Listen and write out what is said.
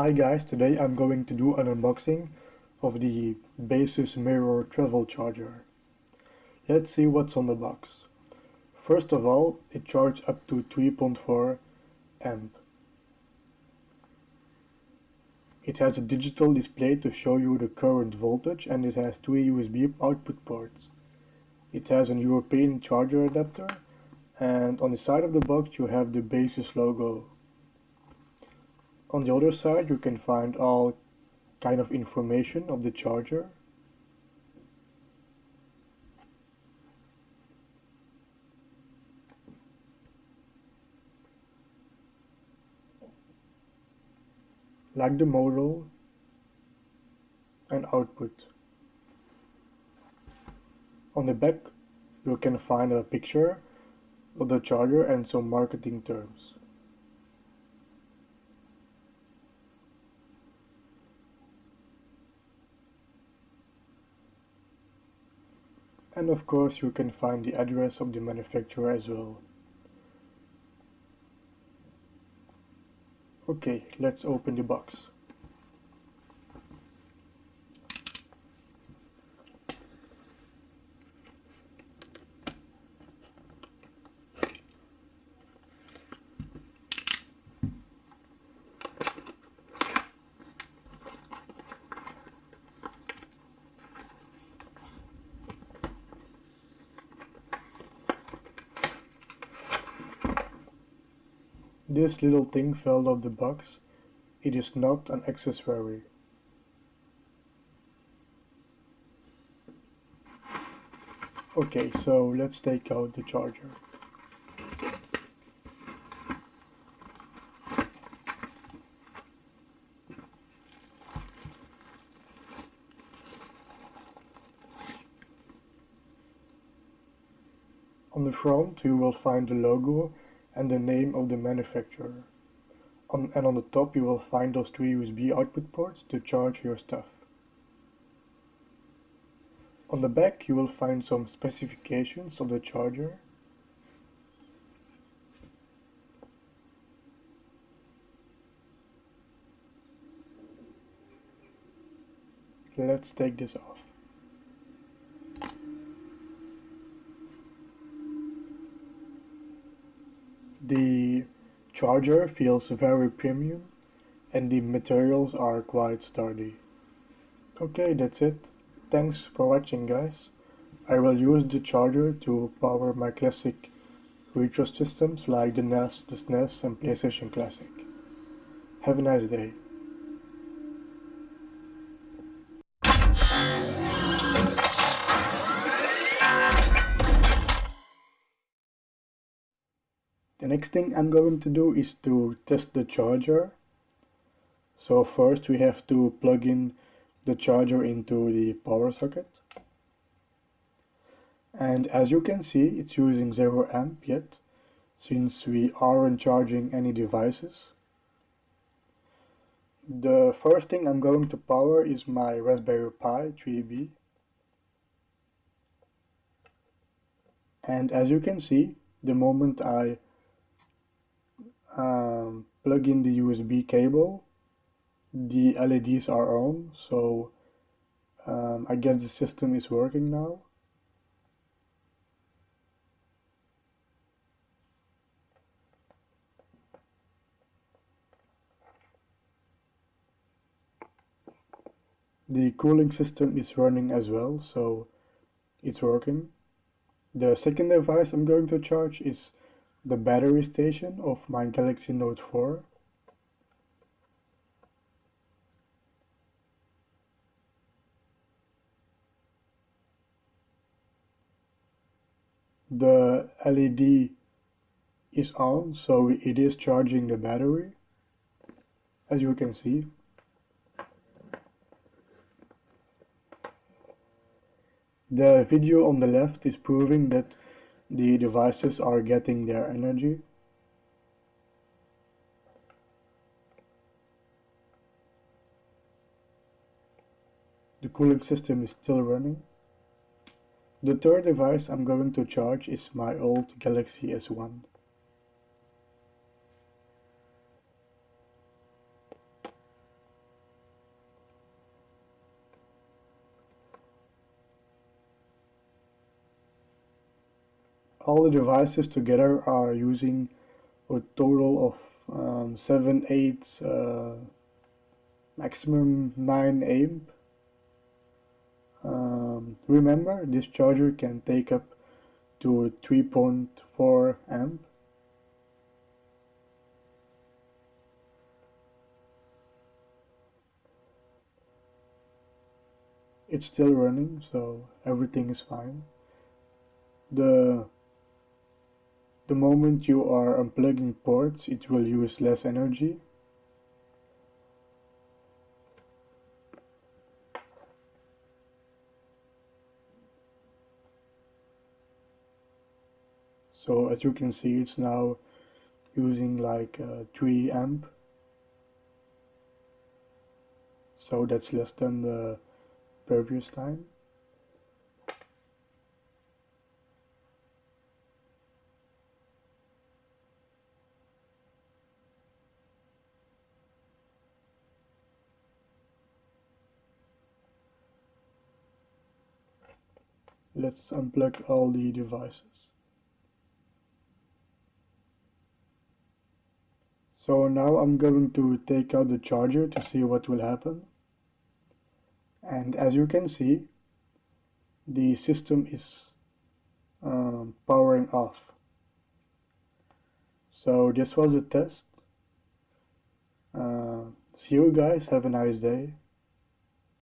Hi guys, today I'm going to do an unboxing of the Baseus mirror travel charger. Let's see what's on the box. First of all, it charges up to 3.4 amp. It has a digital display to show you the current voltage and it has two USB output ports. It has an European charger adapter and on the side of the box you have the Baseus logo. On the other side you can find all kind of information of the charger. Like the model and output. On the back you can find a picture of the charger and some marketing terms. And of course you can find the address of the manufacturer as well. Okay, let's open the box. This little thing fell off the box. It is not an accessory. Okay, so let's take out the charger. On the front you will find the logo and the name of the manufacturer. And on the top you will find those three USB output ports to charge your stuff. On the back you will find some specifications of the charger. Let's take this off. The charger feels very premium and the materials are quite sturdy. Okay, that's it. Thanks for watching guys. I will use the charger to power my classic retro systems like the NES, the SNES and PlayStation Classic. Have a nice day. The next thing I'm going to do is to test the charger. So first we have to plug in the charger into the power socket. And as you can see, it's using 0 amp yet, since we aren't charging any devices. The first thing I'm going to power is my Raspberry Pi 3B. And as you can see, the moment I plug in the USB cable, the LEDs are on, so I guess the system is working now. The cooling system is running as well, so it's working. The second device I'm going to charge is the battery station of my Galaxy Note 4. The LED is on, so it is charging the battery, as you can see. The video on the left is proving that the devices are getting their energy. The cooling system is still running. The third device I'm going to charge is my old Galaxy S1. all the devices together are using a total of 7, 8, maximum 9 amp. Remember, this charger can take up to 3.4 amp. It's still running, so everything is fine. The moment you are unplugging ports, it will use less energy. So as you can see, it's now using like 3 amp. So that's less than the previous time. Let's unplug all the devices. So now I'm going to take out the charger to see what will happen. And as you can see, the system is powering off. So this was a test. See you guys, have a nice day.